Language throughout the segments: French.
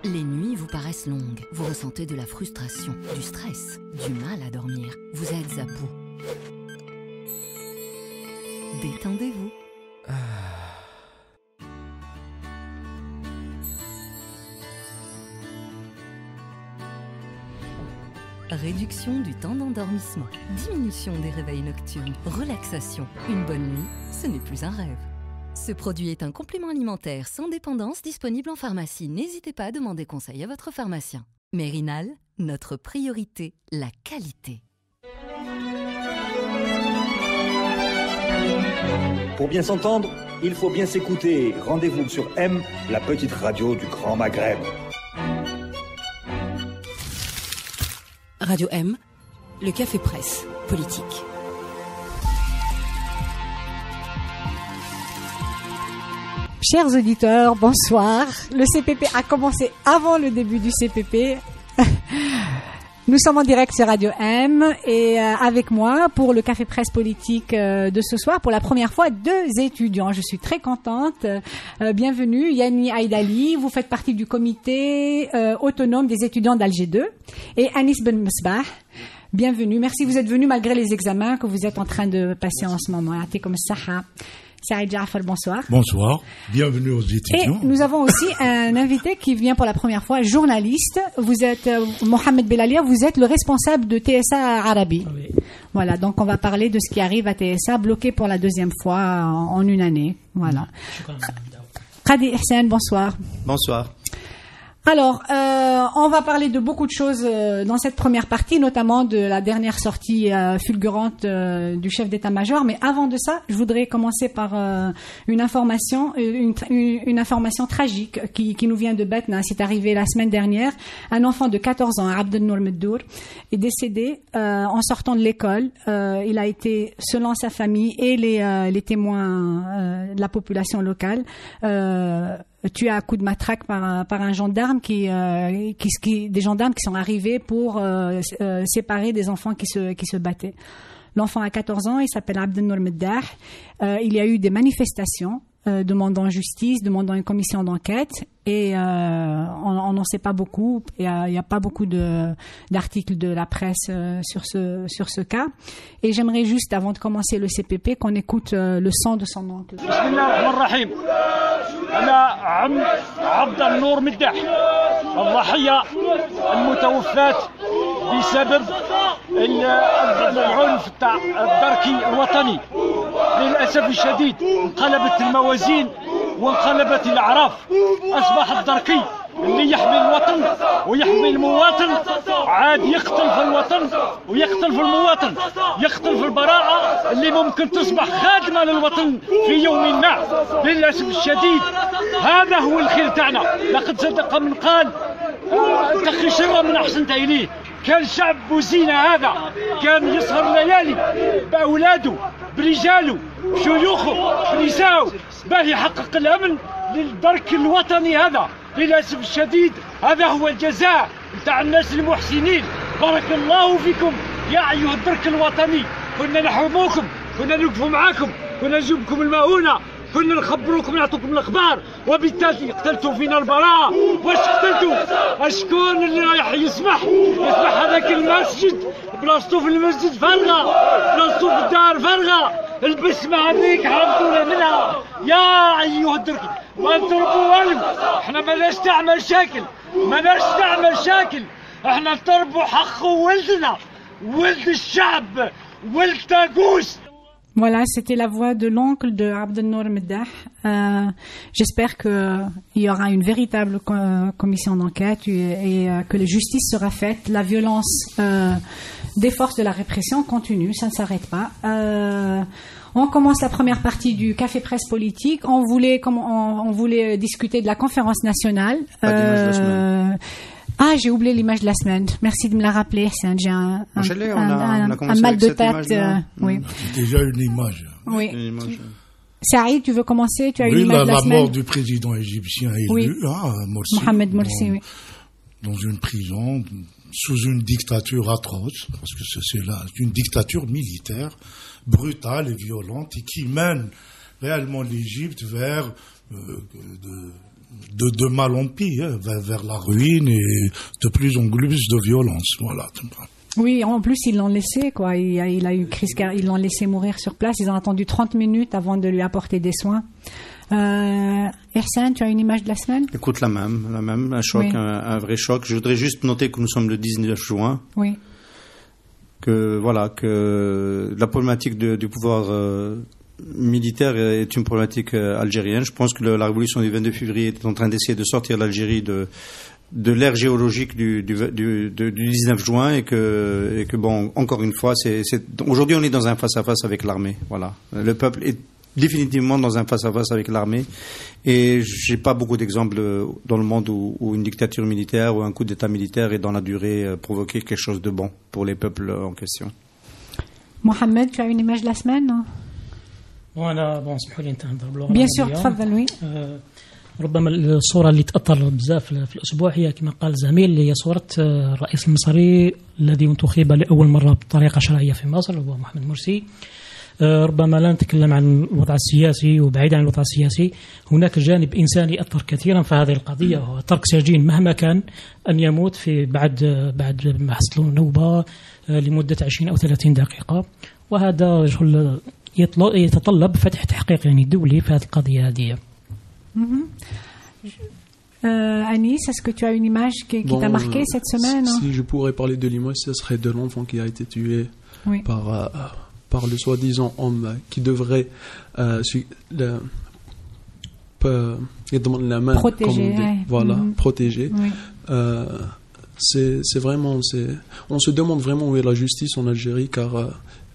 Les nuits vous paraissent longues. Vous ressentez de la frustration, du stress, du mal à dormir. Vous êtes à bout. Détendez-vous. Réduction du temps d'endormissement, diminution des réveils nocturnes, relaxation. Une bonne nuit, ce n'est plus un rêve. Ce produit est un complément alimentaire sans dépendance disponible en pharmacie. N'hésitez pas à demander conseil à votre pharmacien. Mérinal, notre priorité, la qualité. Pour bien s'entendre, il faut bien s'écouter. Rendez-vous sur M, la petite radio du Grand Maghreb. Radio M, le café presse politique. Chers auditeurs, bonsoir. Le CPP a commencé avant le début du CPP. Nous sommes en direct sur Radio M et avec moi pour le café presse politique de ce soir, pour la première fois, 2 étudiants. Je suis très contente. Bienvenue, Yanni Aïdali. Vous faites partie du comité autonome des étudiants d'Alger 2. Et Anis Ben Mesbah. Bienvenue. Merci, vous êtes venus malgré les examens que vous êtes en train de passer en ce moment. Comme Saha. Saïd Jaafar, bonsoir. Bonsoir, bienvenue aux étudiants. Et nous avons aussi un invité qui vient pour la première fois, journaliste. Vous êtes Mohamed Belalia, vous êtes le responsable de TSA Arabi. Oui. Voilà, donc on va parler de ce qui arrive à TSA, bloqué pour la 2e fois en une année. Voilà. Qadi Hussein, bonsoir. Bonsoir. Alors, on va parler de beaucoup de choses dans cette première partie, notamment de la dernière sortie fulgurante du chef d'état-major. Mais avant de ça, je voudrais commencer par une information tragique qui nous vient de Batna. C'est arrivé la semaine dernière. Un enfant de 14 ans, Abdelnour Meddour, est décédé en sortant de l'école. Il a été, selon sa famille et les témoins de la population locale, tué à coups de matraque par un gendarme des gendarmes qui sont arrivés pour séparer des enfants qui se battaient. L'enfant a 14 ans, il s'appelle Abdelnour Meddah. Il y a eu des manifestations demandant justice, demandant une commission d'enquête, et on n'en sait pas beaucoup. Il y a pas beaucoup d'articles de la presse sur ce cas. Et j'aimerais juste, avant de commencer le CPP, qu'on écoute le son de son oncle. Bismillahirrahmanirrahim. أنا عم عبد النور مداح الضحية المتوفاة بسبب العنف الدركي الوطني. للأسف الشديد انقلبت الموازين وانقلبت الأعراف. أصبح الدركي اللي يحمي الوطن ويحمي المواطن عاد يقتل في الوطن ويقتل في المواطن، يقتل في البراءة اللي ممكن تصبح خادمة للوطن في يوم ما. للأسف الشديد هذا هو الخير تاعنا. لقد صدق من قال تخي شر من أحسنت إليه. كان شعب بوزينة هذا كان يسهر ليالي بأولاده برجاله بشيوخه بنسائه باه يحقق الأمن للدرك الوطني هذا. للأسف الشديد هذا هو الجزاء نتاع الناس المحسنين. بارك الله فيكم يا أيها الدرك الوطني. كنا نحرموكم، كنا نوقفوا معاكم، كنا نجيبكم المؤونة، كنا نخبروكم نعطوكم الأخبار، وبالتالي قتلتوا فينا البراءة. واش قتلتوا؟ شكون اللي رايح يسمح هذاك المسجد بلاصتو في المسجد فارغة، بلاصتو في الدار فارغة، البسمة هذيك حرمتونا منها يا أيها الدركي. ما نضربوا والو، احنا ماناش نعمل شاكل، احنا نضربوا حق ولدنا، ولد الشعب، ولد تاغوس. Voilà, c'était la voix de l'oncle de Abdelnour Meddah. J'espère qu'il y aura une véritable commission d'enquête et que la justice sera faite. La violence des forces de la répression continue, ça ne s'arrête pas. On commence la première partie du café presse politique. On voulait discuter de la conférence nationale. Ah, j'ai oublié l'image de la semaine. Merci de me la rappeler. J'ai un mal de tête. Oui. Déjà une image. Oui. Saïd, tu veux commencer? Tu as une image de la semaine. La mort du président égyptien élu, Morsi. Mohamed Morsi, oui. Dans une prison, sous une dictature atroce, parce que c'est une dictature militaire, brutale et violente, et qui mène réellement l'Égypte vers de mal en pire, vers la ruine et de plus en plus de violence. Voilà. Oui, en plus, ils l'ont laissé, quoi. Il a eu crise, ils l'ont laissé mourir sur place. Ils ont attendu 30 minutes avant de lui apporter des soins. Ersan, tu as une image de la semaine? Écoute, la même, un choc, oui. un vrai choc. Je voudrais juste noter que nous sommes le 19 juin. Oui. Que la problématique du pouvoir militaire est une problématique algérienne. Je pense que la révolution du 22 février est en train d'essayer de sortir l'Algérie de l'ère géologique du 19 juin et que bon, encore une fois, aujourd'hui on est dans un face-à-face avec l'armée. Voilà. Le peuple est définitivement dans un face-à-face avec l'armée et j'ai pas beaucoup d'exemples dans le monde où une dictature militaire ou un coup d'état militaire est dans la durée provoqué quelque chose de bon pour les peuples en question. Mohamed, tu as une image de la semaine? Bien sûr, تفضل. Oui. ربما الصورة اللي تأثر بزاف في الأسبوع هي كما قال الزميل هي صورة الرئيس المصري الذي انتخب لأول مرة بطريقة شرعية في مصر وهو محمد مرسي. ربما لا نتكلم عن الوضع السياسي وبعيد عن الوضع السياسي هناك جانب إنساني أثر كثيرا في هذه القضية وهو ترك سجين مهما كان أن يموت في بعد ما حصلوا نوبة لمدة 20 أو 30 دقيقة وهذا يتطلب فتح تحقيق يعني دولي في هذه القضية هذه. Anis, est-ce que tu as une image qui t'a marqué cette semaine? Si je pourrais parler de l'image, ce serait de l'enfant qui a été tué par le soi-disant homme qui devrait la main protéger. Protéger. Oui. C'est vraiment, on se demande vraiment où est la justice en Algérie car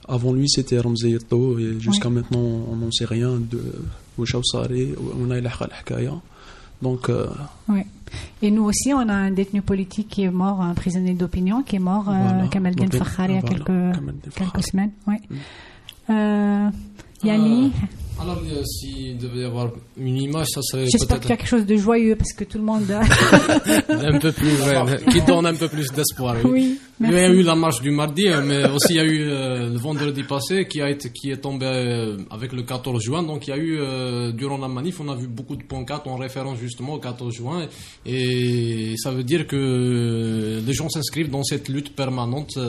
avant lui c'était Ramzi Yato et jusqu'à maintenant on n'en sait rien de donc oui. Et nous aussi on a un détenu politique qui est mort, un prisonnier d'opinion qui est mort, Kamel Ben Fakhar, il y a quelques semaines. Oui. Yanni. Alors, s'il devait y avoir une image, ça serait j'espère qu'il y a quelque chose de joyeux parce que tout le monde un peu plus qui donne un peu plus d'espoir. Oui. Il y a eu la marche du mardi, mais aussi il y a eu le vendredi passé qui est tombé avec le 14 juin. Donc il y a eu durant la manif, on a vu beaucoup de pancartes en référence justement au 14 juin et ça veut dire que les gens s'inscrivent dans cette lutte permanente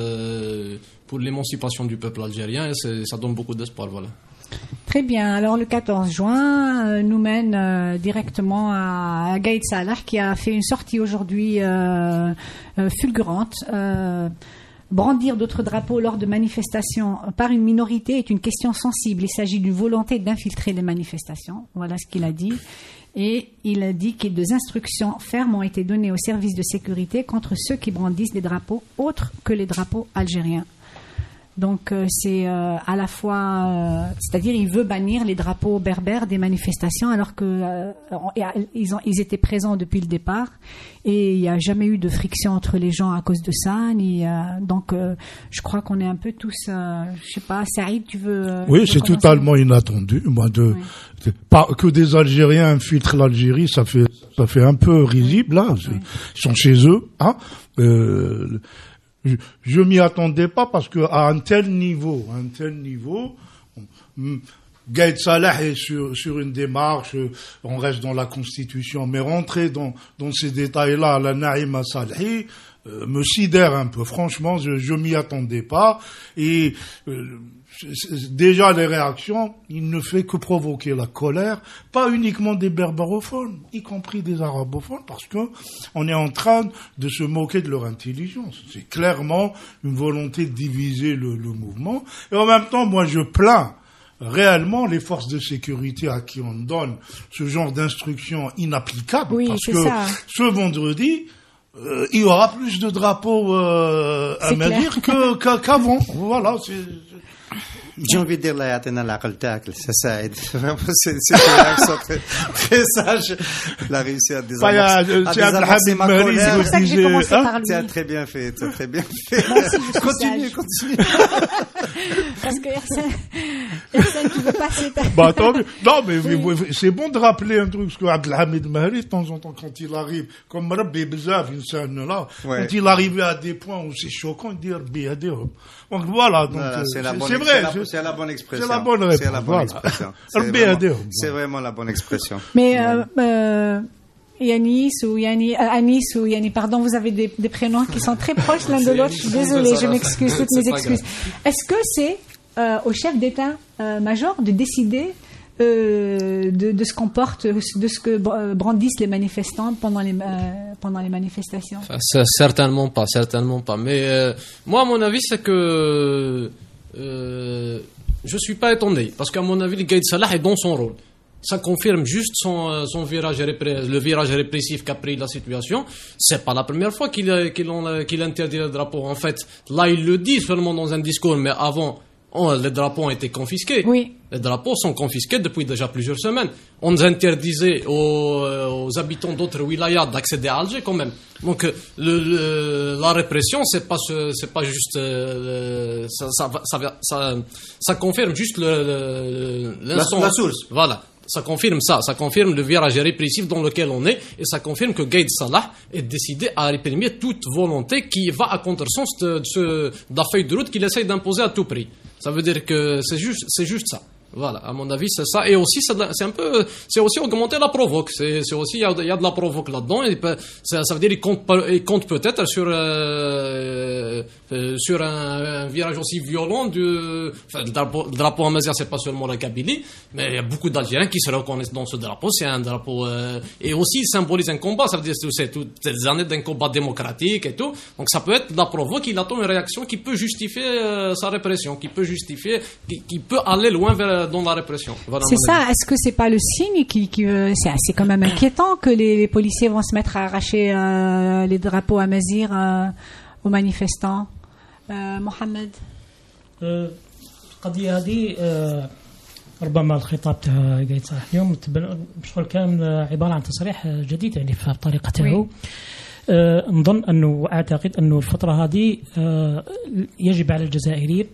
pour l'émancipation du peuple algérien et ça donne beaucoup d'espoir, voilà. Très bien. Alors le 14 juin nous mène directement à Gaïd Salah qui a fait une sortie aujourd'hui fulgurante. Brandir d'autres drapeaux lors de manifestations par une minorité est une question sensible. Il s'agit d'une volonté d'infiltrer les manifestations. Voilà ce qu'il a dit. Et il a dit que des instructions fermes ont été données aux services de sécurité contre ceux qui brandissent des drapeaux autres que les drapeaux algériens. Donc c'est à la fois, c'est-à-dire il veut bannir les drapeaux berbères des manifestations alors que ils étaient présents depuis le départ et il n'y a jamais eu de friction entre les gens à cause de ça. Donc je crois qu'on est un peu tous, je sais pas, Saïd, tu veux? Oui, c'est totalement inattendu. Moi, pas que des Algériens infiltrent l'Algérie, ça fait un peu risible là. Ils sont chez eux, hein. Je m'y attendais pas parce que à un tel niveau, Gaïd Salah est sur une démarche, on reste dans la Constitution, mais rentrer dans ces détails-là, la Naïma Salahi, me sidère un peu. Franchement, je m'y attendais pas et déjà les réactions, il ne fait que provoquer la colère, pas uniquement des berbérophones, y compris des arabophones, parce que on est en train de se moquer de leur intelligence. C'est clairement une volonté de diviser le mouvement. Et en même temps, moi, je plains réellement les forces de sécurité à qui on donne ce genre d'instructions inapplicables, parce que ce vendredi, il y aura plus de drapeaux à Madir qu'avant. Voilà, j'ai envie de dire la yatena l'aql tacle, ça aide. Vraiment, c'est une réaction très sage. Il a réussi à désamorcer ma colère. Tu as très bien fait, Continue. Parce que Ersan, tu veux passer ta... Bah, attends, non, mais c'est bon de rappeler un truc, parce que Abdelhamid Mahri, de temps en temps, quand il arrive, comme Rabbi Bezav, une scène là, quand il arrivait à des points où c'est choquant, il dit Rabbi Adéhom. Donc voilà, c'est vrai. C'est la bonne expression. C'est la bonne réponse. C'est vraiment la bonne expression. Mais Yanis ou Anis ou Yani, pardon, vous avez des prénoms qui sont très proches l'un de l'autre. Je suis désolée, je m'excuse, toutes mes excuses. Est-ce que c'est au chef d'état-major de décider de ce qu'on porte, de ce que brandissent les manifestants pendant les manifestations? Certainement pas. Mais moi, à mon avis, c'est que je suis pas étonné, parce qu'à mon avis, le Gaïd Salah est dans son rôle. Ça confirme juste son virage le virage répressif qu'a pris la situation. C'est pas la première fois qu'il interdit le drapeau. En fait, là, il le dit seulement dans un discours, mais avant, les drapeaux ont été confisqués. Oui. Les drapeaux sont confisqués depuis déjà plusieurs semaines. On interdisait aux habitants d'autres wilayas d'accéder à Alger quand même. Donc la répression, c'est pas juste ça confirme juste l'instant. La source. Voilà. Ça confirme le virage répressif dans lequel on est, et ça confirme que Gaïd Salah est décidé à réprimer toute volonté qui va à contresens de la feuille de route qu'il essaye d'imposer à tout prix. Ça veut dire que c'est juste ça. Voilà, à mon avis, c'est ça. Et aussi, c'est aussi augmenter la provoque. C'est aussi, il y a de la provoque là-dedans. Ça veut dire, il compte peut-être sur un virage aussi violent le drapeau amazigh, c'est pas seulement la Kabylie, mais il y a beaucoup d'Algériens qui se reconnaissent dans ce drapeau. C'est un drapeau, et aussi, il symbolise un combat. Ça veut dire, c'est toutes ces années d'un combat démocratique et tout. Donc, ça peut être de la provoque. Il attend une réaction qui peut justifier sa répression, qui peut aller loin dans la répression. Voilà, c'est ça. Est-ce que c'est pas le signe c'est quand même inquiétant que les policiers vont se mettre à arracher les drapeaux amazigh aux manifestants? Mohamed. القضية هذه ربما الخطاب تاع قايد صالح اليوم بشغل كان عبارة عن تصريح جديد يعني في الطريقة تاعو. نظن أنه أعتقد أنه الفترة هذه يجب على الجزائريين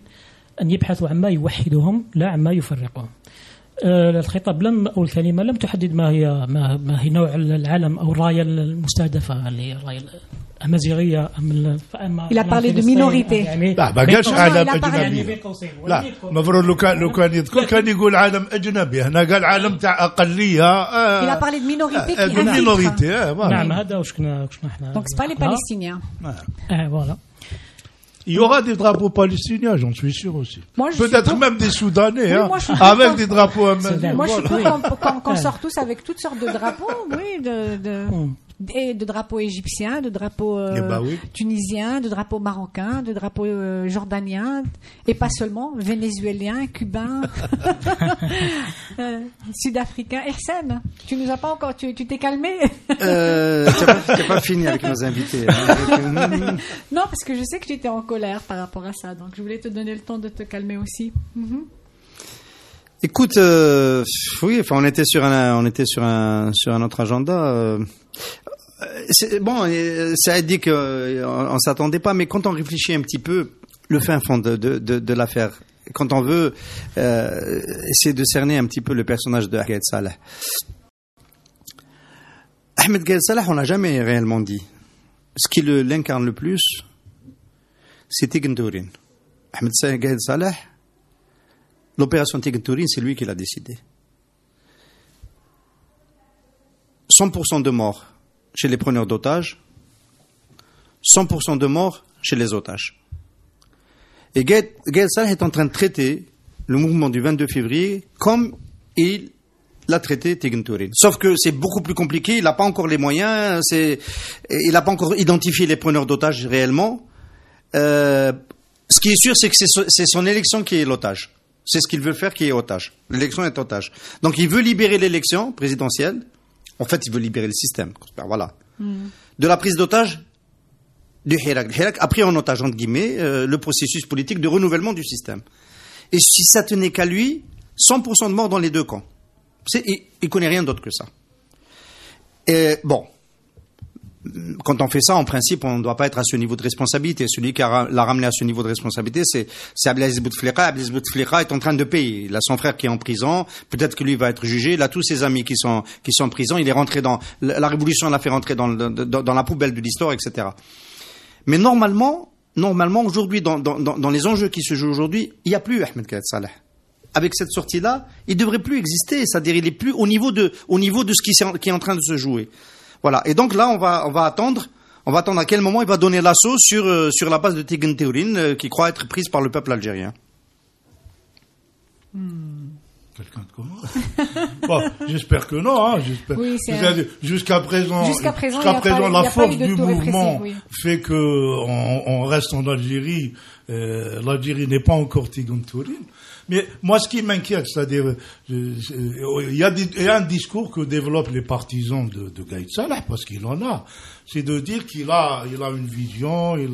أن يبحثوا عما يوحدهم لا عما يفرقهم. الخطاب أو الكلمة لم تحدد ما هي نوع العلم أو الراية المستهدفة اللي الراية الأمازيغية Il a parlé de minorité. لا ما قالش عالم أجنبي. لا مفروض لو كان يذكر كان يقول عالم أجنبي. هنا قال عالم تاع أقلية. Il a parlé de minorité qui infiltre. minorité. نعم هذا وش كنا احنا. Donc c'est pas les Palestiniens. Voilà. Il y aura des drapeaux palestiniens, j'en suis sûr aussi. Peut-être même des Soudanais, oui, avec des drapeaux amazigh. Moi, je suis pour qu'on sorte tous avec toutes sortes de drapeaux, oui, de drapeaux égyptiens, de drapeaux tunisiens, de drapeaux marocains, de drapeaux jordaniens, et pas seulement vénézuéliens, cubains, sud-africains. Ihsan, tu nous as pas encore, tu t'es calmé? T'as pas fini avec nos invités. Non, parce que je sais que tu étais en colère par rapport à ça, donc je voulais te donner le temps de te calmer aussi. Écoute, oui, enfin, on était sur un autre agenda. Bon, ça a dit qu'on s'attendait pas, mais quand on réfléchit un petit peu le fin fond de l'affaire, quand on veut essayer de cerner un petit peu le personnage de Gaïd Salah. Ahmed Gaïd Salah, on n'a jamais réellement dit. Ce qui l'incarne le plus, c'est Tign Tourin. Ahmed Gaïd Salah, l'opération Tign Tourin, c'est lui qui l'a décidé. 100% de morts chez les preneurs d'otages, 100% de morts chez les otages. Et Gaïd Salah est en train de traiter le mouvement du 22 février comme il l'a traité Tign Tourin. Sauf que c'est beaucoup plus compliqué, il n'a pas encore les moyens, il n'a pas encore identifié les preneurs d'otages réellement. Ce qui est sûr, c'est que c'est son élection qui est l'otage. C'est ce qu'il veut faire qui est otage. L'élection est otage. Donc il veut libérer l'élection présidentielle. En fait, il veut libérer le système. Voilà. De la prise d'otage du Hirak. Le Hirak a pris en otage, entre guillemets, le processus politique de renouvellement du système. Et si ça tenait qu'à lui, 100% de morts dans les deux camps. Il connaît rien d'autre que ça. Et bon, quand on fait ça, en principe, on ne doit pas être à ce niveau de responsabilité. Celui qui l'a ramené à ce niveau de responsabilité, c'est Abdelaziz Bouteflika. Abdelaziz Bouteflika est en train de payer. Il a son frère qui est en prison. Peut-être que lui va être jugé. Il a tous ses amis qui sont en prison. Il est rentré la révolution l'a fait rentrer dans la poubelle de l'histoire, etc. Mais normalement, aujourd'hui, dans les enjeux qui se jouent aujourd'hui, il n'y a plus Ahmed Gaïd Salah. Avec cette sortie-là, il devrait plus exister. C'est-à-dire, il est plus au niveau de ce qui est en train de se jouer. Voilà. Et donc là, on va attendre à quel moment il va donner l'assaut sur la base de Tigran Théourine, qui croit être prise par le peuple algérien. Quelqu'un de comment? Bon, j'espère que non. Hein, oui, jusqu'à présent, la force du mouvement fait que on reste en Algérie. L'Algérie n'est pas encore Tigran Théourine. Mais moi, ce qui m'inquiète, c'est-à-dire, il y a un discours que développent les partisans de Gaïd Salah, parce qu'il en a. C'est de dire qu'il a une vision, et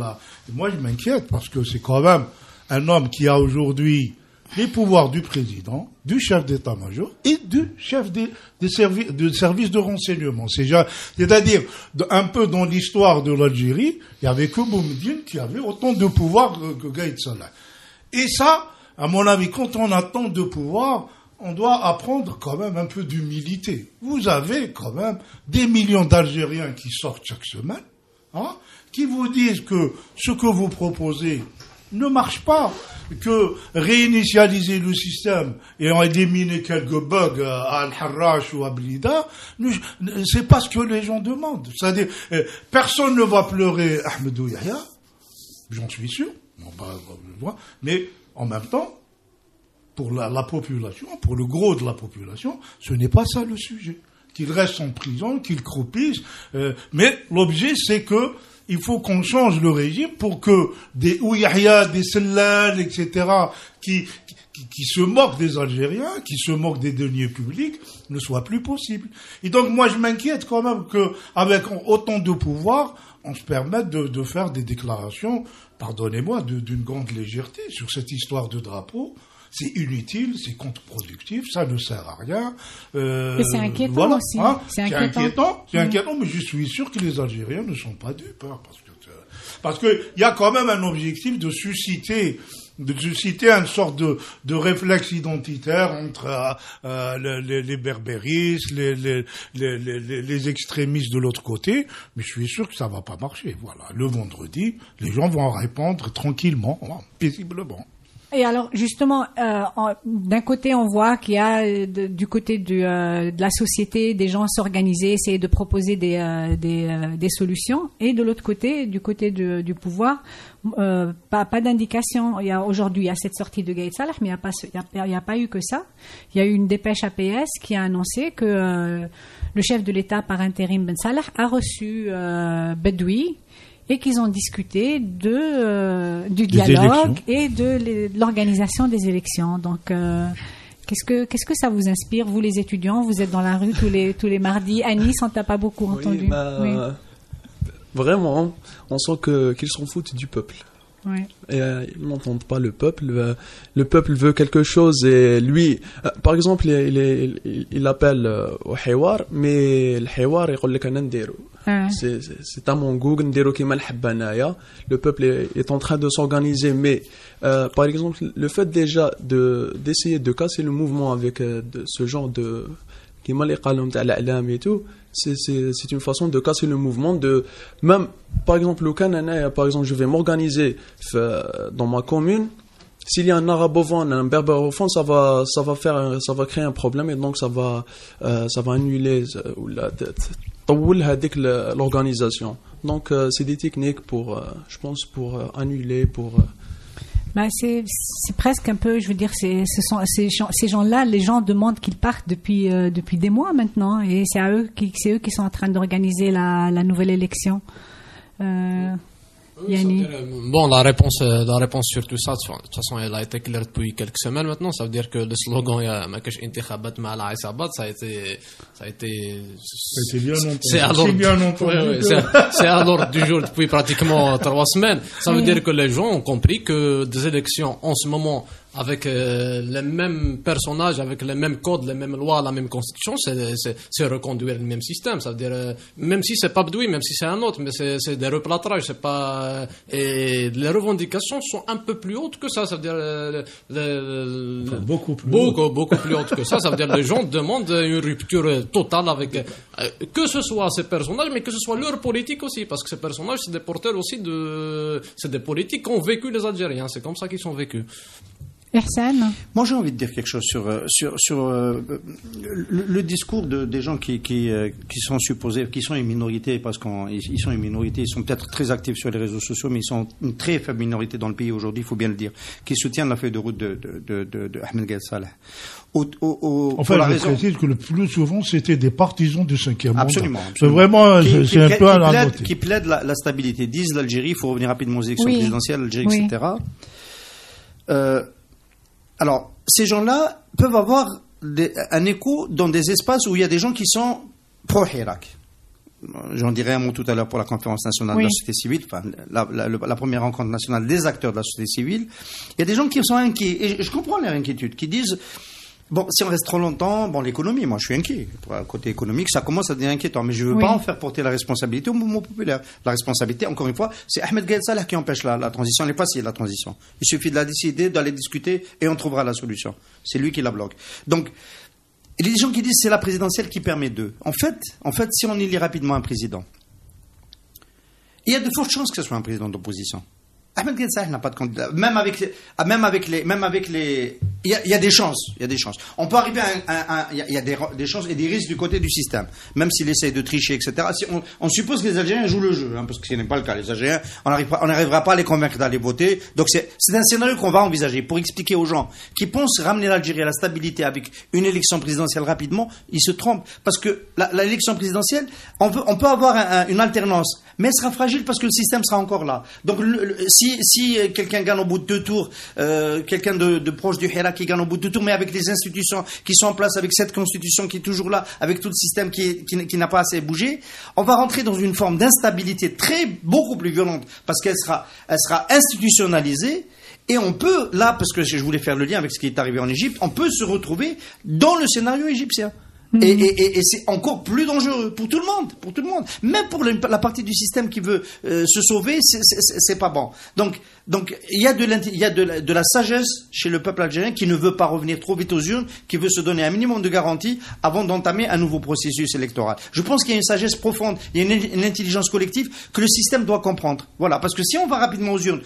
moi, je m'inquiète, parce que c'est quand même un homme qui a aujourd'hui les pouvoirs du président, du chef d'état-major et du chef des services de renseignement. C'est-à-dire, un peu dans l'histoire de l'Algérie, il y avait que Boumediene qui avait autant de pouvoir que Gaïd Salah. Et ça, à mon avis, quand on a tant de pouvoir, on doit apprendre quand même un peu d'humilité. Vous avez quand même des millions d'Algériens qui sortent chaque semaine, hein, qui vous disent que ce que vous proposez ne marche pas, que réinitialiser le système et en éliminer quelques bugs à Al-Harrach ou à Blida, c'est pas ce que les gens demandent. C'est-à-dire, personne ne va pleurer Ahmedou Yahya, j'en suis sûr, mais en même temps, pour la population, pour le gros de la population, ce n'est pas ça le sujet. Qu'il reste en prison, qu'il croupisse, mais l'objet c'est que il faut qu'on change le régime pour que des Ouyahia, des Sellal, etc., qui se moquent des Algériens, qui se moquent des deniers publics, ne soient plus possibles. Et donc, moi, je m'inquiète quand même qu'avec autant de pouvoir, on se permette de faire des déclarations, pardonnez-moi, d'une grande légèreté sur cette histoire de drapeau. C'est inutile, c'est contre-productif, ça ne sert à rien. Et c'est inquiétant aussi. Hein, c'est inquiétant, mais je suis sûr que les Algériens ne sont pas dupes, hein, parce que il y a quand même un objectif de susciter une sorte de réflexe identitaire entre les berbéristes, les extrémistes de l'autre côté, mais je suis sûr que ça va pas marcher. Voilà, le vendredi, les gens vont répondre tranquillement, paisiblement. Et alors, justement, d'un côté, on voit qu'il y a du côté de la société des gens s'organiser, essayer de proposer des solutions, et de l'autre côté, du côté du pouvoir, pas d'indication. Aujourd'hui, il y a cette sortie de Gaïd Salah, mais il n'y a pas eu que ça. Il y a eu une dépêche APS qui a annoncé que le chef de l'État par intérim Ben Salah a reçu Bedoui, et qu'ils ont discuté du dialogue et de l'organisation des élections. Donc, qu'est-ce que ça vous inspire, vous les étudiants? Vous êtes dans la rue tous les mardis. À Nice, on t'a pas beaucoup entendu. Oui. Vraiment, on sent qu'ils s'en foutent du peuple. Oui. Et ils n'entendent pas le peuple. Le peuple veut quelque chose et lui, par exemple, il appelle au Hiwar, mais le Hiwar, il dit qu'on ndiro. C'est à mon goût, le peuple est en train de s'organiser, mais par exemple, le fait déjà d'essayer de casser le mouvement avec ce genre de et tout, c'est une façon de casser le mouvement même par exemple au Canada, par exemple je vais m'organiser dans ma commune, s'il y a un arabophone, un berbérophone, ça va créer un problème et donc ça va annuler l'organisation. Donc c'est des techniques je pense pour annuler, c'est presque un peu, je veux dire, ces gens-là, les gens demandent qu'ils partent depuis des mois maintenant, et c'est eux qui sont en train d'organiser la nouvelle élection. Bon, la réponse sur tout ça, de toute façon, elle a été claire depuis quelques semaines maintenant. Ça veut dire que le slogan ça a été c'est à l'ordre du jour depuis pratiquement 3 semaines. Ça veut dire que les gens ont compris que des élections en ce moment avec les mêmes personnages, avec les mêmes codes, les mêmes lois, la même constitution, c'est reconduire le même système. Ça veut dire, même si c'est pas Bedoui, même si c'est un autre, mais c'est des replâtrages, c'est pas, et les revendications sont un peu plus hautes que ça. Ça veut dire, beaucoup plus hautes que ça. Ça veut dire, les gens demandent une rupture totale avec, que ce soit ces personnages, mais que ce soit leur politique aussi, parce que ces personnages, c'est des porteurs aussi c'est des politiques qu'ont vécu les Algériens. C'est comme ça qu'ils sont vécus. Ihsan. Moi, j'ai envie de dire quelque chose sur le discours des gens qui sont supposés, qui sont une minorité, parce qu'ils sont une minorité, ils sont peut-être très actifs sur les réseaux sociaux, mais ils sont une très faible minorité dans le pays aujourd'hui, il faut bien le dire, qui soutiennent la feuille de route de Ahmed Gaïd Salah. Enfin, je précise que le plus souvent, c'était des partisans du 5e mandat. Absolument. C'est vraiment, c'est un peu à noter. Qui plaident la stabilité, disent l'Algérie, il faut revenir rapidement aux élections présidentielles, l'Algérie, etc. Alors, ces gens-là peuvent avoir un écho dans des espaces où il y a des gens qui sont pro-Hirak. J'en dirai un mot tout à l'heure pour la conférence nationale de la société civile, enfin, la première rencontre nationale des acteurs de la société civile. Il y a des gens qui sont inquiets, et je comprends leur inquiétude, qui disent, bon, si on reste trop longtemps, bon, l'économie, moi je suis inquiet. Pour le côté économique, ça commence à devenir inquiétant, mais je ne veux pas en faire porter la responsabilité au mouvement populaire. La responsabilité, encore une fois, c'est Ahmed Gaïd Salah qui empêche la transition. Elle est facile, la transition. Il suffit de la décider, d'aller discuter, et on trouvera la solution. C'est lui qui la bloque. Donc, il y a des gens qui disent que c'est la présidentielle qui permet d'eux. En fait, si on élit rapidement un président, il y a de fortes chances que ce soit un président d'opposition. Ahmed Gaïd Salah n'a pas de candidat. Même avec les, il y a des chances. On peut arriver il y a des chances et des risques du côté du système. Même s'il essaye de tricher, etc. Si on suppose que les Algériens jouent le jeu, parce que ce n'est pas le cas. Les Algériens, on n'arrivera pas à les convaincre d'aller voter. Donc c'est un scénario qu'on va envisager pour expliquer aux gens qui pensent ramener l'Algérie à la stabilité avec une élection présidentielle rapidement. Ils se trompent. Parce que l'élection présidentielle, on peut avoir une alternance, mais elle sera fragile parce que le système sera encore là. Donc si quelqu'un gagne au bout de 2 tours, quelqu'un de proche du Hirak qui gagne au bout de 2 tours, mais avec les institutions qui sont en place, avec cette constitution qui est toujours là, avec tout le système qui n'a pas assez bougé, on va rentrer dans une forme d'instabilité beaucoup plus violente, parce qu'elle sera institutionnalisée. Et on peut, là, parce que je voulais faire le lien avec ce qui est arrivé en Égypte, on peut se retrouver dans le scénario égyptien. Et c'est encore plus dangereux pour tout le monde. Même pour la partie du système qui veut se sauver, c'est pas bon. Donc il y a de la sagesse chez le peuple algérien qui ne veut pas revenir trop vite aux urnes, qui veut se donner un minimum de garantie avant d'entamer un nouveau processus électoral. Je pense qu'il y a une sagesse profonde, il y a une intelligence collective que le système doit comprendre. Voilà, parce que si on va rapidement aux urnes,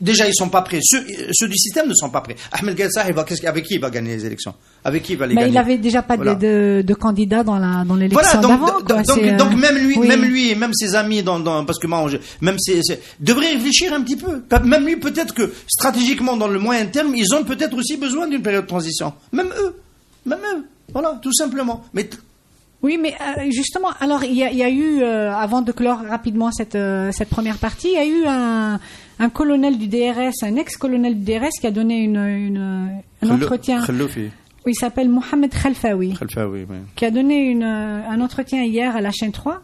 déjà ils sont pas prêts. Ceux du système ne sont pas prêts. Ahmed Gaïd Salah, avec qui il va gagner les élections? Avec qui il va les gagner? Il avait déjà pas de candidats dans l'élection d'avant. Donc même lui et même ses amis parce que moi devraient réfléchir un petit peu. Même lui, peut-être que stratégiquement dans le moyen terme, ils ont peut-être aussi besoin d'une période de transition. Même eux. Voilà, tout simplement. Oui, mais justement, alors il y a eu avant de clore rapidement cette première partie, il y a eu un colonel du DRS, un ex-colonel du DRS qui a donné un entretien. Il s'appelle Mohamed Khalfaoui, qui a donné un entretien hier à la chaîne 3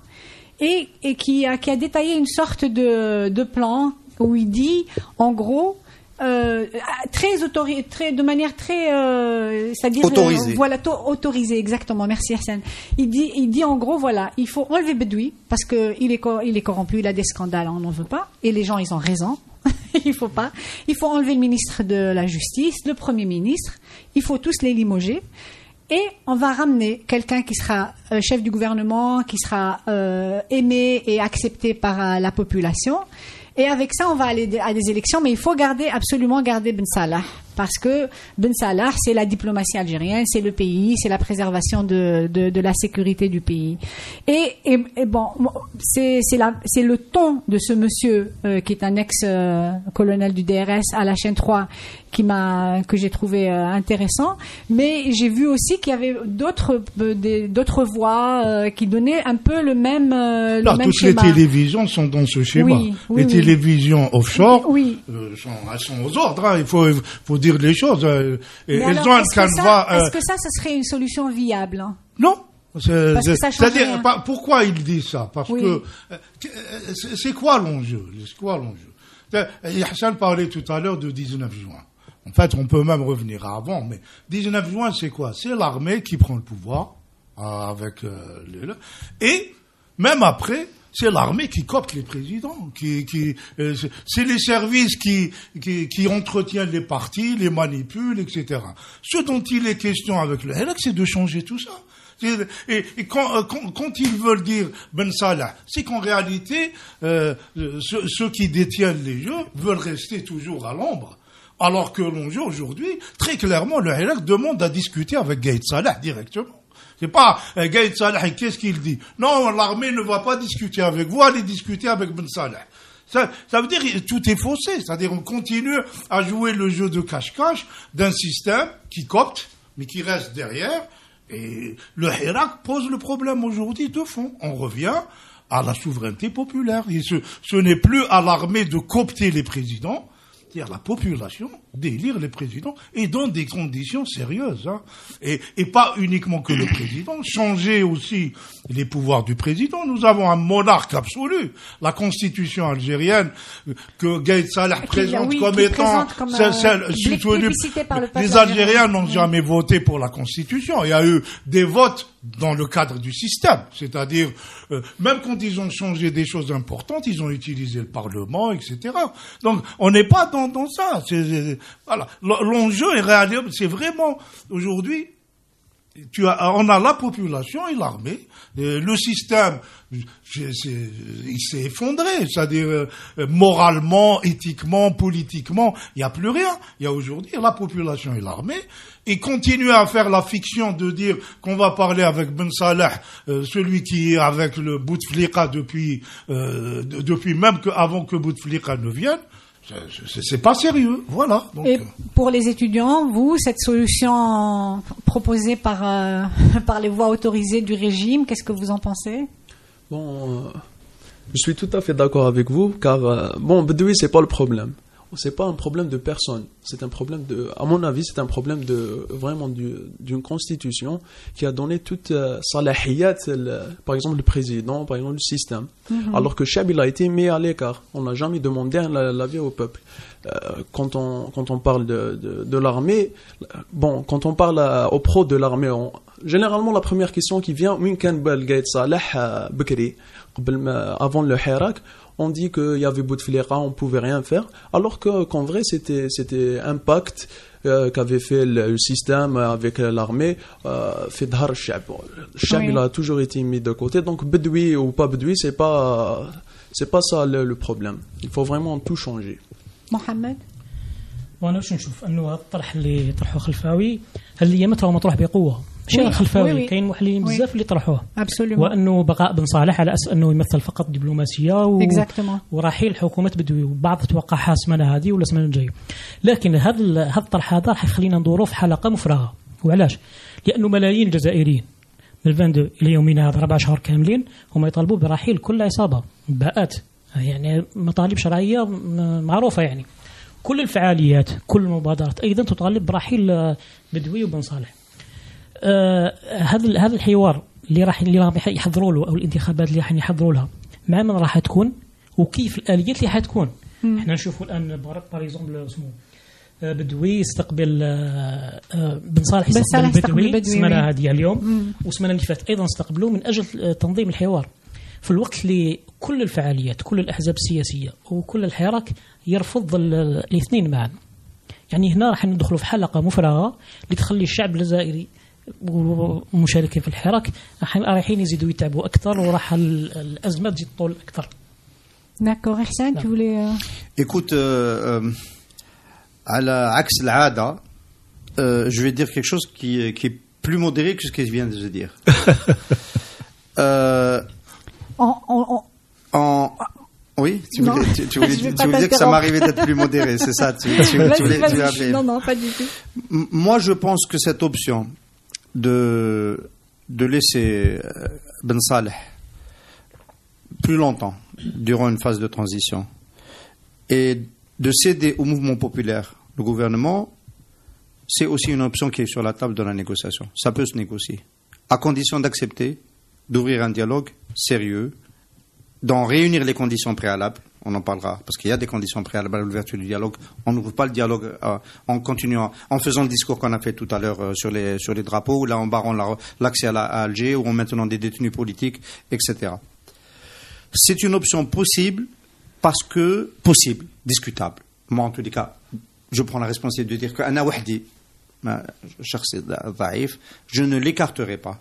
et qui a détaillé une sorte de plan où il dit, en gros, de manière très, c'est-à-dire autorisée, exactement. Merci Hassan. Il dit en gros, voilà, il faut enlever Bedoui parce que il est corrompu, il a des scandales, on n'en veut pas, et les gens ils ont raison. Il faut enlever le ministre de la Justice, le Premier ministre, il faut tous les limoger. Et on va ramener quelqu'un qui sera chef du gouvernement, qui sera aimé et accepté par la population. Et avec ça, on va aller à des élections, mais il faut absolument garder Ben Salah. Parce que Ben Salah, c'est la diplomatie algérienne, c'est le pays, c'est la préservation de la sécurité du pays. Et bon, c'est le ton de ce monsieur qui est un ex-colonel du DRS à la chaîne 3 que j'ai trouvé intéressant. Mais j'ai vu aussi qu'il y avait d'autres voix qui donnaient un peu le même schéma. Les télévisions sont dans ce schéma. Les télévisions offshore sont aux ordres. Hein. Il faut dire les choses. Elles ont un canevas. Est-ce que ça serait une solution viable, hein? Non. C'est-à-dire, pourquoi il dit ça? Parce que c'est quoi l'enjeu? Hassan parlait tout à l'heure de 19 juin. En fait, on peut même revenir à avant, mais 19 juin, c'est quoi? C'est l'armée qui prend le pouvoir et même après, c'est l'armée qui copte les présidents, c'est les services qui entretiennent les partis, les manipulent, etc. Ce dont il est question avec le Hirak, c'est de changer tout ça. Et quand ils veulent dire Ben Salah, c'est qu'en réalité, ceux qui détiennent les jeux veulent rester toujours à l'ombre. Alors que l'enjeu aujourd'hui, très clairement, le Hirak demande à discuter avec Gaïd Salah directement. C'est pas Gaïd Salah, qu'est-ce qu'il dit? Non, l'armée ne va pas discuter avec vous, allez discuter avec Ben Salah. Ça veut dire que tout est faussé. C'est-à-dire on continue à jouer le jeu de cache-cache d'un système qui copte, mais qui reste derrière. Et le Hirak pose le problème aujourd'hui de fond. On revient à la souveraineté populaire. Et ce n'est plus à l'armée de coopter les présidents, c'est-à-dire la population d'élire les présidents et dans des conditions sérieuses, hein. Et pas uniquement que le président, changer aussi les pouvoirs du président. Nous avons un monarque absolu, la constitution algérienne que Gaïd Salah présente comme étant celle soutenue. Les Algériens n'ont jamais voté pour la constitution. Il y a eu des votes dans le cadre du système, c'est-à-dire même quand ils ont changé des choses importantes, ils ont utilisé le Parlement, etc. Donc on n'est pas dans ça. Voilà. L'enjeu est réel, c'est vraiment aujourd'hui. On a la population et l'armée. Le système, il s'est effondré. C'est-à-dire, moralement, éthiquement, politiquement, il n'y a plus rien. Il y a aujourd'hui la population et l'armée. Et continuer à faire la fiction de dire qu'on va parler avec Ben Salah, celui qui est avec le Bouteflika depuis même avant que Bouteflika ne vienne. C'est pas sérieux, voilà. Donc, et pour les étudiants, vous, cette solution proposée par les voies autorisées du régime, qu'est-ce que vous en pensez? Bon, je suis tout à fait d'accord avec vous, car Bedoui, c'est pas le problème. C'est pas un problème de personne. C'est un problème à mon avis, c'est un problème vraiment d'une constitution qui a donné toute salahiyat, par exemple le président, par exemple le système. Alors que Chab, il a été mis à l'écart. On n'a jamais demandé l'avis au peuple. Quand on parle de l'armée, quand on parle aux pros de l'armée, généralement la première question qui vient, avant le Hirak, on dit qu'il y avait Bouteflika, on pouvait rien faire, alors qu'en vrai c'était un pacte qu'avait fait le système avec l'armée, fait Dhar al-Shab. Le Shab, il a toujours été mis de côté, donc Bedoui ou pas Bedoui, c'est pas ça le problème. Il faut vraiment tout changer. Mohamed? وانا واش نشوف انه هذا الطرح اللي طرحوه خلفاوي هالأيامات هو مطروح بقوه ماشي خلفاوي كاين محللين بزاف اللي طرحوه وانه بقاء بن صالح على اساس انه يمثل فقط دبلوماسيه ورحيل حكومه بدوي وبعض توقعها السمانه هذه ولا السمانه الجايه لكن هذا الطرح هذا راح يخلينا ندوروا في حلقه مفرغه وعلاش لانه ملايين الجزائريين من 22 الى يومنا هذا 4 شهور كاملين هم يطالبوا برحيل كل عصابه باءات يعني مطالب شرعيه معروفه يعني كل الفعاليات كل المبادرات أيضا تطالب برحيل بدوي وبن صالح. هذا الحوار اللي راح يحضروا له أو الانتخابات اللي راح يحضروا لها مع من راح تكون وكيف الآليات اللي حتكون. احنا نشوفوا الآن باريزومبل اسمه بدوي استقبل بن صالح استقبل بدوي السمانة هذه اليوم والسمانة اللي فاتت أيضا استقبلوه من أجل تنظيم الحوار. في الوقت اللي كل الفعاليات كل الأحزاب السياسية وكل الحراك يرفض الاثنين معا يعني هنا راح ندخلوا في حلقة مفرغة لتخلي الشعب الجزائري ومشاركين في الحراك رايحين يزيدوا يتعبوا أكثر وراح الأزمة تزيد طول أكثر. D'accord, Ihsan, tu voulais... Écoute, على عكس العادة, je vais dire quelque chose qui est plus modéré que ce que je viens de dire. Oui, tu voulais dire que ça m'arrivait d'être plus modéré, c'est ça, tu voulais appeler. Non, pas du tout. Moi, je pense que cette option de laisser Ben Saleh plus longtemps, durant une phase de transition, et de céder au mouvement populaire, le gouvernement, c'est aussi une option qui est sur la table de la négociation. Ça peut se négocier, à condition d'accepter, d'ouvrir un dialogue sérieux, d'en réunir les conditions préalables. On en parlera, parce qu'il y a des conditions préalables à l'ouverture du dialogue. On n'ouvre pas le dialogue en continuant, en faisant le discours qu'on a fait tout à l'heure sur les drapeaux, ou là en barrant l'accès à Alger, ou en maintenant des détenus politiques, etc. C'est une option possible, possible, discutable. Moi, en tous les cas, je prends la responsabilité de dire qu'Ana Wahdi, je ne l'écarterai pas.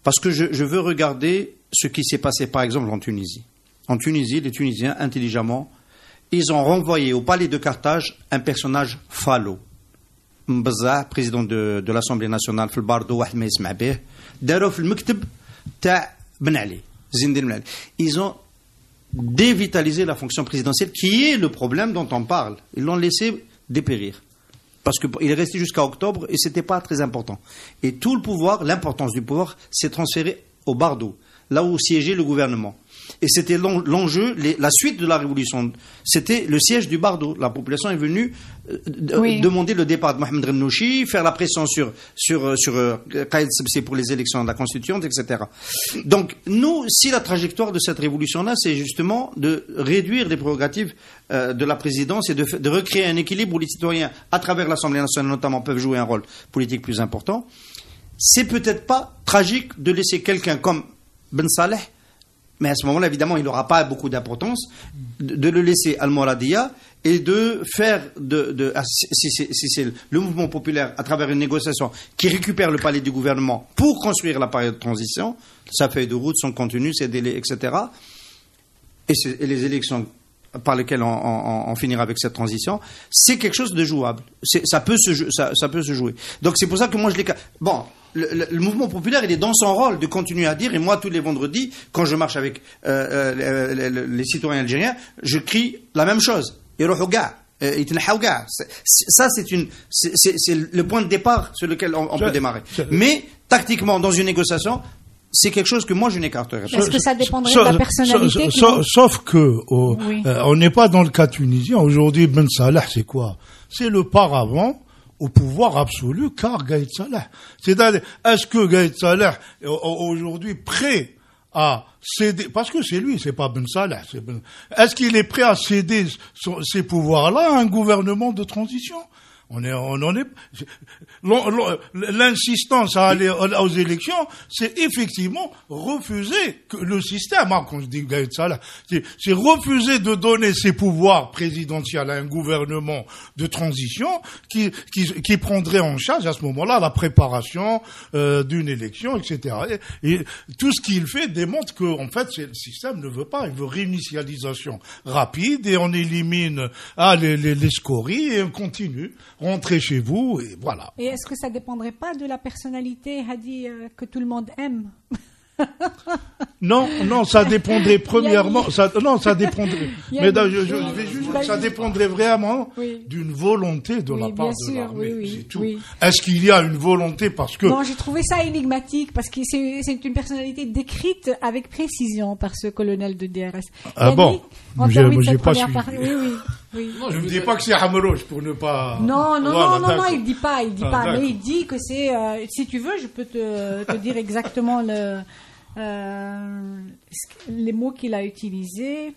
Parce que je veux regarder ce qui s'est passé, par exemple, en Tunisie. En Tunisie, les Tunisiens, intelligemment, ils ont renvoyé au palais de Carthage un personnage falot. Mbazza, président de l'Assemblée nationale, في الباردو واحد ما يسمع به داروا في المكتب تاع بن علي زين الدين بن علي. Ils ont dévitalisé la fonction présidentielle qui est le problème dont on parle. Ils l'ont laissé dépérir. Parce qu'il est resté jusqu'à octobre et c'était pas très important. Et tout le pouvoir, l'importance du pouvoir, s'est transféré au Bardo, là où siégeait le gouvernement. Et c'était l'enjeu, la suite de la révolution. C'était le siège du Bardo. La population est venue demander le départ de Mohamed Rennouchi, faire la pression sur Qaïd Sebsi pour les élections de la Constituante, etc. Donc, nous, si la trajectoire de cette révolution-là, c'est justement de réduire les prérogatives de la présidence et de recréer un équilibre où les citoyens, à travers l'Assemblée nationale notamment, peuvent jouer un rôle politique plus important, c'est peut-être pas tragique de laisser quelqu'un comme Ben Saleh, mais à ce moment-là, évidemment, il n'aura pas beaucoup d'importance, de le laisser al-Mouradia et de faire, si c'est le mouvement populaire, à travers une négociation, qui récupère le palais du gouvernement pour construire la période de transition, sa feuille de route, son contenu, ses délais, etc., et les élections par lesquelles on finira avec cette transition, c'est quelque chose de jouable. Ça peut se jouer. Donc c'est pour ça que moi je l'ai... Bon, le mouvement populaire, il est dans son rôle de continuer à dire, et moi tous les vendredis, quand je marche avec les citoyens algériens, je crie la même chose. Ça, c'est le point de départ sur lequel on peut démarrer. Mais, tactiquement, dans une négociation, c'est quelque chose que moi je n'écarterais pas. Est-ce que ça dépendrait de la personnalité sauf que on n'est pas dans le cas tunisien. Aujourd'hui, Ben Salah, c'est quoi? C'est le paravent au pouvoir absolu car Gaïd Salah. C'est-à-dire, est-ce que Gaïd Salah est aujourd'hui prêt à céder, parce que c'est lui, c'est pas Ben Salah, est-ce qu'il est prêt à céder ces pouvoirs-là à un gouvernement de transition? L'insistance à aller aux élections, c'est effectivement refuser que le système, quand je dis Gaïd Salah, c'est refuser de donner ses pouvoirs présidentiels à un gouvernement de transition qui prendrait en charge à ce moment-là la préparation d'une élection, etc. Et tout ce qu'il fait démontre que, en fait, le système ne veut pas, il veut réinitialisation rapide et on élimine les scories et on continue. Rentrez chez vous et voilà. Et est-ce que ça dépendrait pas de la personnalité, Hadi, que tout le monde aime? Non, ça dépendrait premièrement. Ça dépendrait. Mais je vais juste, ça dépendrait vraiment d'une volonté de la part de l'armée. C'est tout. Est-ce qu'il y a une volonté parce que? Non, j'ai trouvé ça énigmatique parce que c'est une personnalité décrite avec précision par ce colonel de DRS. Ah bon? J'ai pas suivi. Oui. Non, je ne dis pas que c'est Hamrouche pour ne pas. Non, il dit pas. Mais il dit que c'est. Si tu veux, je peux te dire exactement les mots qu'il a utilisés.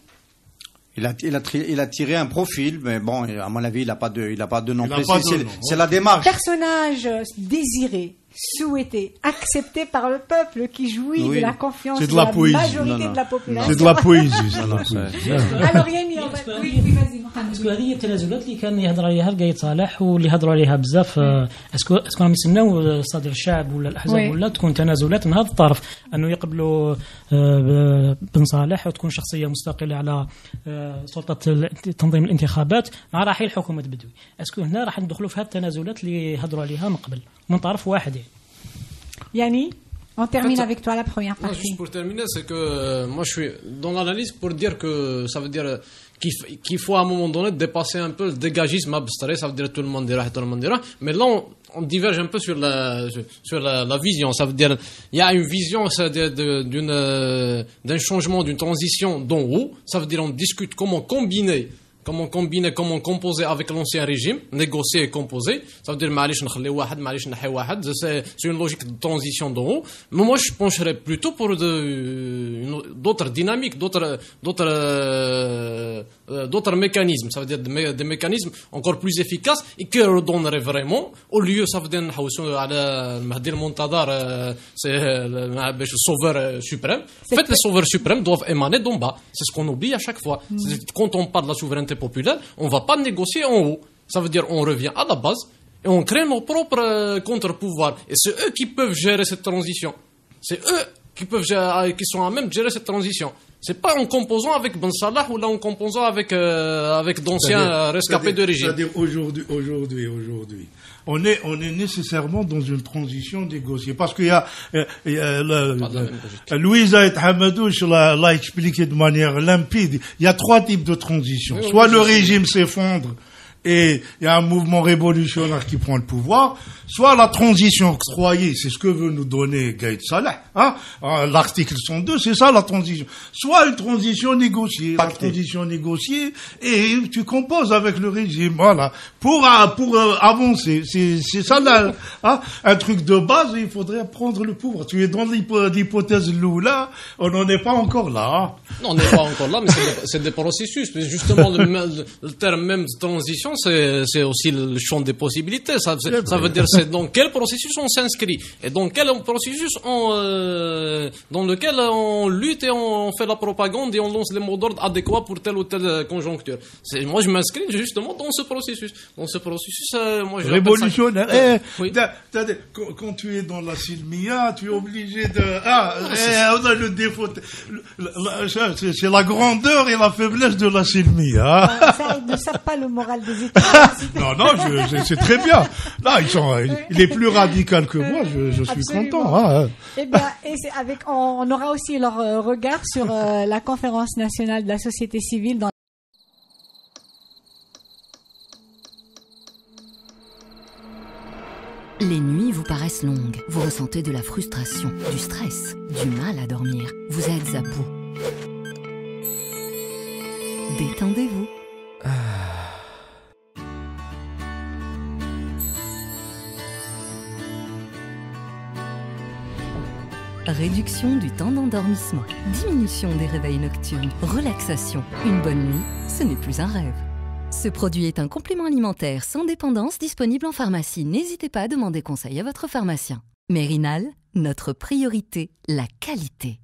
Il a tiré un profil, mais bon, à mon avis, il n'a pas de nom précis. C'est la démarche. Personnage désiré, souhaité, accepté par le peuple qui jouit de la confiance de la majorité de la population. C'est de la poésie. Alors Yanni, vas-y. اسكو هذه التنازلات اللي كان يهضر عليها قايد صالح واللي هضروا عليها بزاف اسكو راهم يستناو صدر الشعب ولا الاحزاب ولا تكون تنازلات من هذا الطرف انه يقبلوا بن صالح وتكون شخصيه مستقله على سلطه تنظيم الانتخابات مع رحيل حكومه بدوي. اسكو هنا راح ندخلوا في هذه التنازلات اللي هضروا عليها من قبل من طرف واحد يعني. On termine avec toi la première partie. Juste pour terminer, c'est que moi je suis dans l'analyse pour dire que ça veut dire qu'il faut à un moment donné dépasser un peu le dégagisme abstrait, ça veut dire tout le monde dira, mais là on diverge un peu sur la vision, ça veut dire il y a une vision d'un changement, d'une transition d'en haut, ça veut dire on discute comment combiner, comment composer avec l'ancien régime, négocier et composer. Ça veut dire, c'est une logique de transition d'en haut. Mais moi, je pencherais plutôt pour d'autres dynamiques, d'autres mécanismes. Ça veut dire des mécanismes encore plus efficaces et qui redonneraient vraiment, au lieu, ça veut dire, c'est le sauveur suprême. En fait, les sauveurs suprêmes doivent émaner d'en bas. C'est ce qu'on oublie à chaque fois. Quand on parle de la souveraineté populaire, on ne va pas négocier en haut. Ça veut dire on revient à la base et on crée nos propres contre-pouvoirs. Et c'est eux qui peuvent gérer cette transition. C'est eux qui sont à même de gérer cette transition. C'est pas en composant avec Ben Salah ou là en composant avec d'anciens rescapés de régime. C'est-à-dire aujourd'hui, on est nécessairement dans une transition négociée parce qu'il y a Louise Aït Hamadouche l'a expliqué de manière limpide. Il y a 3 types de transition. Soit le régime s'effondre et il y a un mouvement révolutionnaire qui prend le pouvoir, soit la transition octroyée, c'est ce que veut nous donner Gaïd Salah, l'article 102, c'est ça la transition. Soit une transition négociée, et tu composes avec le régime, voilà, pour avancer. C'est ça là, un truc de base, il faudrait prendre le pouvoir. Tu es dans l'hypothèse là, on n'en est pas encore là. Non, on n'est pas encore là, mais c'est des processus. Mais justement, le terme même de transition, c'est aussi le champ des possibilités. Ça veut dire c'est dans quel processus on s'inscrit et dans quel processus dans lequel on lutte et on fait la propagande et on lance les mots d'ordre adéquats pour telle ou telle conjoncture. Moi, je m'inscris justement dans ce processus. Moi, je révolutionnaire. Oui. Quand tu es dans la Silmia, tu es obligé de. On a le défaut. C'est la grandeur et la faiblesse de la Silmia. Ça ne sape pas le moral des étudiants. Non, c'est très bien. Là, il est plus radical que moi. Je suis content. Eh bien, on aura aussi leur regard sur la conférence nationale de la société civile dans. Les nuits vous paraissent longues, vous ressentez de la frustration, du stress, du mal à dormir, vous êtes à bout. Détendez-vous. Réduction du temps d'endormissement, diminution des réveils nocturnes, relaxation. Une bonne nuit, ce n'est plus un rêve. Ce produit est un complément alimentaire sans dépendance disponible en pharmacie. N'hésitez pas à demander conseil à votre pharmacien. Mérinal, notre priorité, la qualité.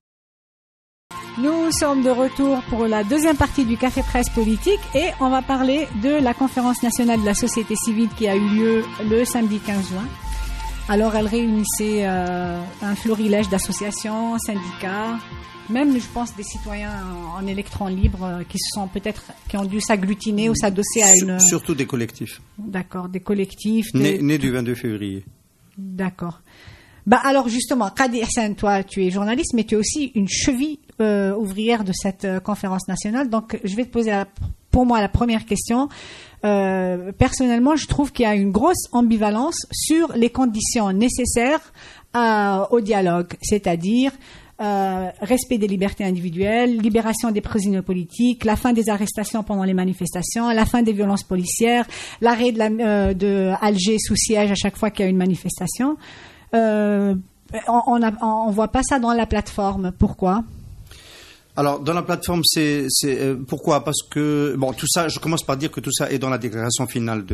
Nous sommes de retour pour la deuxième partie du Café Presse Politique et on va parler de la conférence nationale de la société civile qui a eu lieu le samedi 15 juin. Alors, elle réunissait un florilège d'associations, syndicats, même, je pense, des citoyens en électron libre qui ont dû s'agglutiner ou s'adosser à une... Surtout des collectifs. D'accord, des collectifs. Nés du 22 février. D'accord. Alors, justement, Qadi Ihsan, toi, tu es journaliste, mais tu es aussi une cheville ouvrière de cette conférence nationale. Donc, je vais te poser pour moi la première question. Personnellement, je trouve qu'il y a une grosse ambivalence sur les conditions nécessaires au dialogue, c'est-à-dire respect des libertés individuelles, libération des prisonniers politiques, la fin des arrestations pendant les manifestations, la fin des violences policières, l'arrêt de Alger sous siège à chaque fois qu'il y a une manifestation. On voit pas ça dans la plateforme. Pourquoi ? Alors, dans la plateforme, c'est pourquoi ? Parce que tout ça, je commence par dire que tout ça est dans la déclaration finale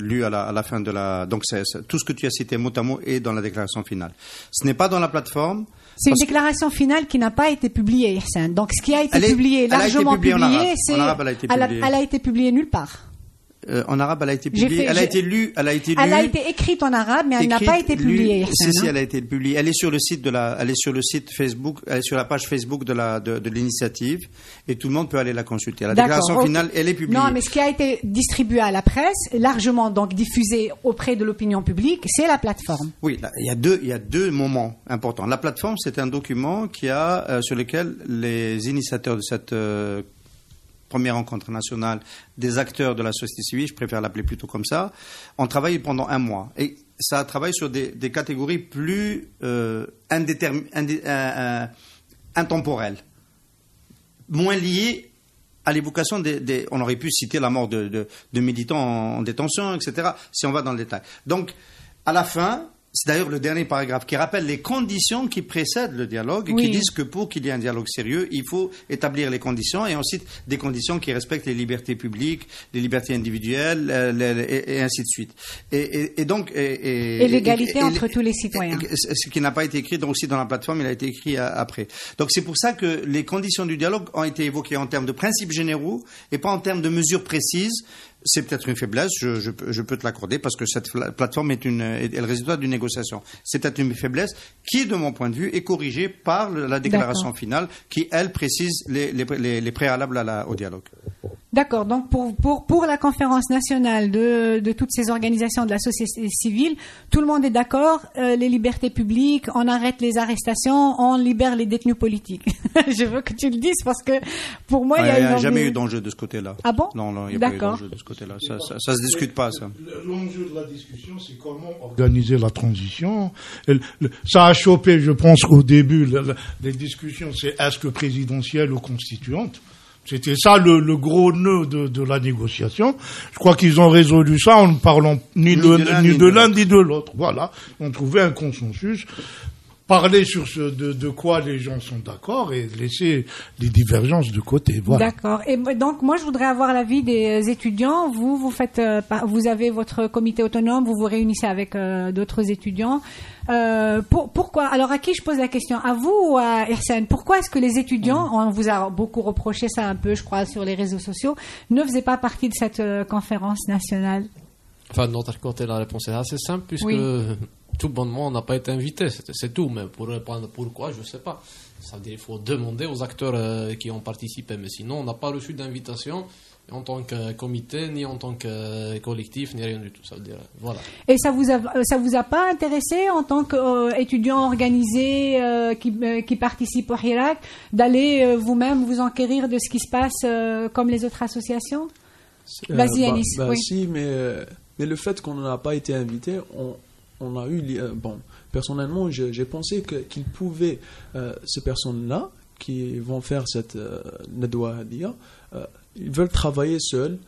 lue à la fin de la. Donc, tout ce que tu as cité mot à mot est dans la déclaration finale. Ce n'est pas dans la plateforme. C'est une déclaration finale qui n'a pas été publiée, Ihsan. Donc, ce qui a été publié, largement publié, c'est. En arabe, elle a été publiée nulle part. En arabe, elle a été publiée. Elle a été lue. Elle a été écrite en arabe, mais elle n'a pas été publiée. Si, elle a été publiée. Elle est sur le site Facebook. Elle est sur la page Facebook de l'initiative, et tout le monde peut aller la consulter. La déclaration finale, elle est publiée. Non, mais ce qui a été distribué à la presse, largement donc diffusé auprès de l'opinion publique, c'est la plateforme. Oui, il y a deux moments importants. La plateforme, c'est un document sur lequel les initiateurs de cette première rencontre nationale des acteurs de la société civile, je préfère l'appeler plutôt comme ça, ont travaillé pendant 1 mois. Et ça a travaillé sur des catégories plus intemporelles, moins liées à l'évocation on aurait pu citer la mort de militants en détention, etc., si on va dans le détail. Donc, à la fin, c'est d'ailleurs le dernier paragraphe qui rappelle les conditions qui précèdent le dialogue et qui disent que pour qu'il y ait un dialogue sérieux, il faut établir les conditions, et ensuite des conditions qui respectent les libertés publiques, les libertés individuelles, et ainsi de suite. Et donc l'égalité entre tous les citoyens. Ce qui n'a pas été écrit aussi dans la plateforme, il a été écrit après. Donc c'est pour ça que les conditions du dialogue ont été évoquées en termes de principes généraux et pas en termes de mesures précises. C'est peut-être une faiblesse, je peux te l'accorder, parce que cette plateforme est le résultat d'une négociation. C'est peut-être une faiblesse qui, de mon point de vue, est corrigée par la déclaration finale qui, elle, précise les préalables au dialogue. D'accord. Donc pour la conférence nationale de toutes ces organisations de la société civile, tout le monde est d'accord. Les libertés publiques, on arrête les arrestations, on libère les détenus politiques. Je veux que tu le dises parce que pour moi il y a jamais eu d'enjeu de ce côté-là. Ah bon? Non, il n'y a pas eu d'enjeu de ce côté-là. Ça se discute pas, ça. L'enjeu de la discussion, c'est comment organiser la transition. Ça a chopé, je pense, au début, les discussions, c'est est-ce que présidentielle ou constituante? C'était ça le gros nœud de la négociation. Je crois qu'ils ont résolu ça en ne parlant ni de l'un ni de l'autre. Voilà. On trouvait un consensus. Parler sur de quoi les gens sont d'accord et laisser les divergences de côté. Voilà. D'accord. Et donc, moi, je voudrais avoir l'avis des étudiants. Vous avez votre comité autonome, vous vous réunissez avec d'autres étudiants. Pourquoi? Alors, à qui je pose la question? À vous ou à Ihsan? Pourquoi est-ce que les étudiants, on vous a beaucoup reproché ça un peu, je crois, sur les réseaux sociaux, ne faisaient pas partie de cette conférence nationale? Enfin, de notre côté, la réponse est assez simple, puisque tout bonnement, on n'a pas été invité, c'est tout. Mais pour répondre pourquoi, je ne sais pas. Ça veut dire qu'il faut demander aux acteurs qui ont participé. Mais sinon, on n'a pas reçu d'invitation en tant que comité, ni en tant que collectif, ni rien du tout. Ça veut dire, voilà. Et ça vous a pas intéressé en tant qu'étudiant organisé qui participe au Hirak d'aller vous-même vous enquérir de ce qui se passe comme les autres associations? Vas-y, Anis. Oui. Si, mais le fait qu'on n'a pas été invité, on a eu... personnellement, j'ai pensé qu'ils pouvaient, ces personnes-là, qui vont faire cette Nadwa Hadia, ils veulent travailler seuls,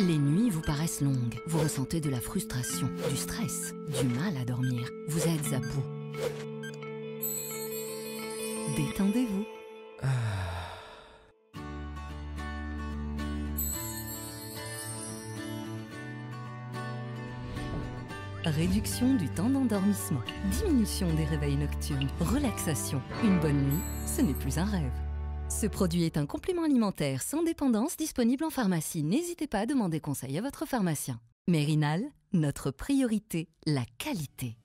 Les nuits vous paraissent longues, vous ressentez de la frustration, du stress, du mal à dormir, vous êtes à bout. Détendez-vous. Réduction du temps d'endormissement, diminution des réveils nocturnes, relaxation. Une bonne nuit, ce n'est plus un rêve. Ce produit est un complément alimentaire sans dépendance disponible en pharmacie. N'hésitez pas à demander conseil à votre pharmacien. Mérinal, notre priorité, la qualité.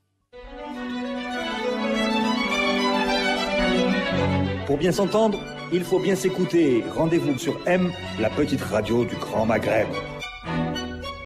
Pour bien s'entendre, il faut bien s'écouter. Rendez-vous sur M, la petite radio du Grand Maghreb.